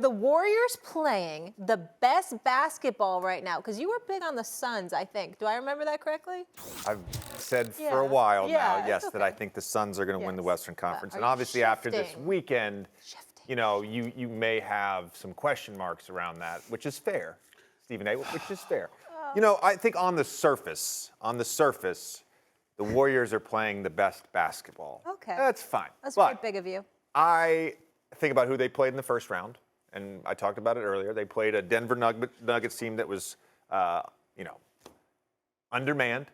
the Warriors playing the best basketball right now? Because you were big on the Suns, I think. Do I remember that correctly? I've said for a while now, yes, okay. that I think the Suns are going to win the Western Conference. And you obviously after this shifting? weekend, you know, you may have some question marks around that, which is fair, Stephen A., which is fair. You know, I think on the surface, the Warriors are playing the best basketball. Okay. That's fine. That's but very big of you. I think about who they played in the first round, and I talked about it earlier. They played a Denver Nuggets team that was, you know, undermanned,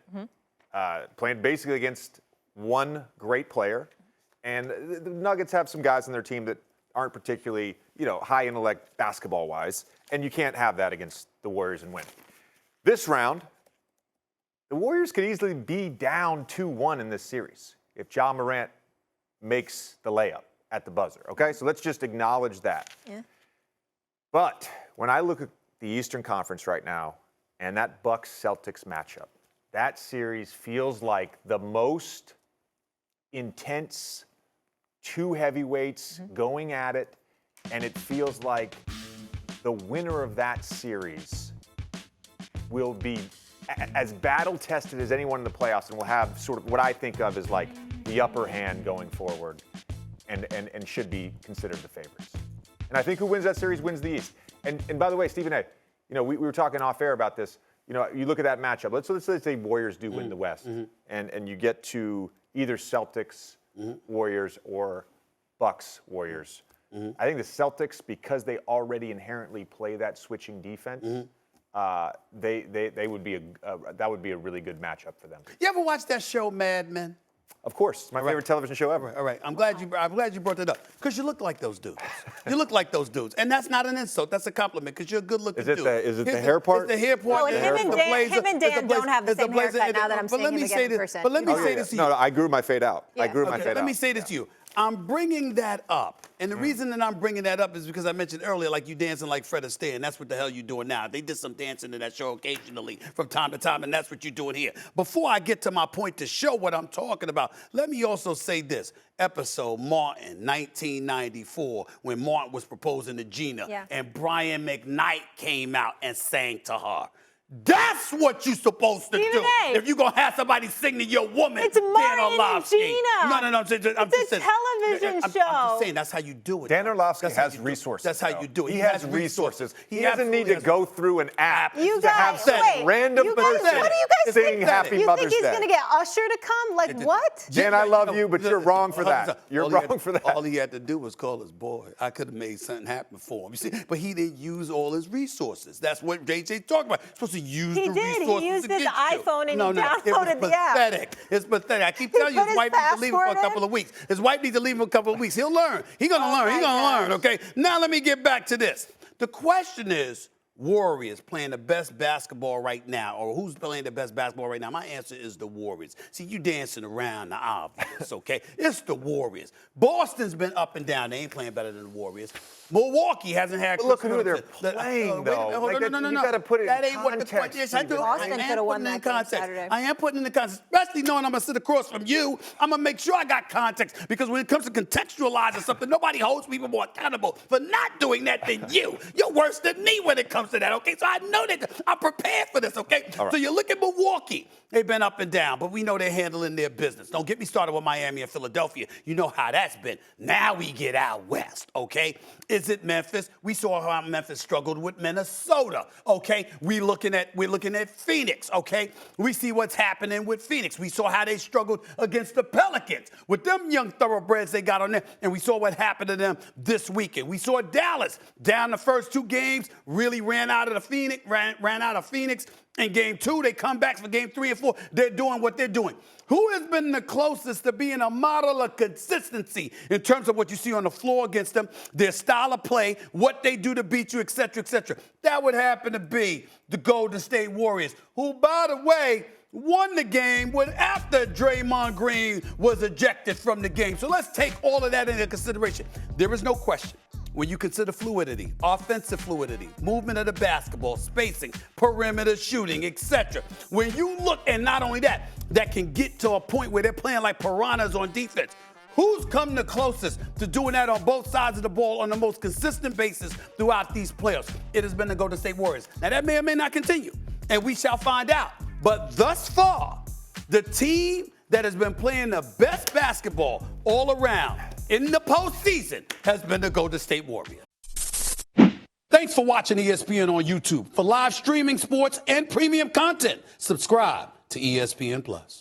playing basically against one great player. And the Nuggets have some guys on their team that aren't particularly, you know, high intellect basketball-wise, and you can't have that against the Warriors and win. This round, the Warriors could easily be down 2-1 in this series if Ja Morant makes the layup at the buzzer, okay? So let's just acknowledge that. Yeah. But when I look at the Eastern Conference right now and that Bucks-Celtics matchup, that series feels like the most intense two heavyweights going at it, and it feels like the winner of that series will be as battle-tested as anyone in the playoffs and will have sort of what I think of as like the upper hand going forward and should be considered the favorites. And I think who wins that series wins the East. And by the way, Stephen A., you know, we were talking off air about this. You know, you look at that matchup. Let's say Warriors do win the West, and you get to either Celtics, Warriors, or Bucks, Warriors. I think the Celtics, because they already inherently play that switching defense, they would be that would be a really good matchup for them. You ever watch that show, Mad Men? Of course, it's my favorite television show ever. All right. I'm glad you brought that up because you look like those dudes. You look like those dudes, and that's not an insult. That's a compliment because you're a good-looking dude. Is it the hair part? It's the hair part. No, him and Dan don't have the same haircut now that I'm seeing him again in person. But let me say this to you. No, I grew my fade out. Yeah. I grew my fade out. Let me say this to you. I'm bringing that up. And the reason that I'm bringing that up is because I mentioned earlier, like you dancing like Fred Astaire, and that's what the hell you're doing now. They did some dancing in that show occasionally from time to time, and that's what you're doing here. Before I get to my point to show what I'm talking about, let me also say this. Episode Martin, 1994, when Martin was proposing to Gina, and Brian McKnight came out and sang to her. That's what you're supposed to do. If you're going to have somebody sing to your woman, it's Dan Orlovsky. No. It's a television show. I'm just saying that's how you do it. Dan Orlovsky has resources. That's how you do it. He has resources. He doesn't need to go through an app to have some random person what do you guys sing Happy Mother's Day. You think he's going to get Usher to come? Like what? Dan, I love you, but you're wrong for that. You're wrong for that. All he had to do was call his boy. I could have made something happen for him. You see, but he didn't use all his resources. That's what JJ talked about. He's supposed to use the resources. He used his iPhone and he it downloaded was the app. pathetic. It's pathetic. I keep telling you, his wife needs to leave him for a couple of weeks. His wife needs to leave him a couple of weeks. He'll learn. He's going to learn. He's going to learn, okay? Now let me get back to this. The question is, Warriors playing the best basketball right now, or who's playing the best basketball right now? My answer is the Warriors. See, you dancing around the obvious, okay? It's the Warriors. Boston's been up and down. They ain't playing better than the Warriors. Milwaukee hasn't had. But look at who they're playing, though. No. You got to put it that in ain't context. What the, yes, I do. Boston I could am have won putting it in that game context. Saturday. I am putting it in context, especially knowing I'm gonna sit across from you. I'm gonna make sure I got context because when it comes to contextualizing something, nobody holds people more accountable for not doing that than you. You're worse than me when it comes to that. Okay, so I know that I'm prepared for this. Okay, right. So you look at Milwaukee. They've been up and down, but we know they're handling their business. Don't get me started with Miami and Philadelphia. You know how that's been. Now we get out west, okay? Is it Memphis? We saw how Memphis struggled with Minnesota, okay? We're looking at Phoenix, okay? We see what's happening with Phoenix. We saw how they struggled against the Pelicans with them young thoroughbreds they got on there, and we saw what happened to them this weekend. We saw Dallas down the first two games, really ran out of Phoenix. In game 2, they come back for game 3 and 4. They're doing what they're doing. Who has been the closest to being a model of consistency in terms of what you see on the floor against them, their style of play, what they do to beat you, et cetera, et cetera? That would happen to be the Golden State Warriors, who, by the way, won the game after Draymond Green was ejected from the game. So let's take all of that into consideration. There is no question. When you consider fluidity, offensive fluidity, movement of the basketball, spacing, perimeter shooting, etc. When you look, and not only that, that can get to a point where they're playing like piranhas on defense. Who's come the closest to doing that on both sides of the ball on the most consistent basis throughout these playoffs? It has been the Golden State Warriors. Now, that may or may not continue, and we shall find out. But thus far, the team that has been playing the best basketball all around in the postseason has been the Golden State Warriors. Thanks for watching ESPN on YouTube. For live streaming, sports, and premium content, subscribe to ESPN+.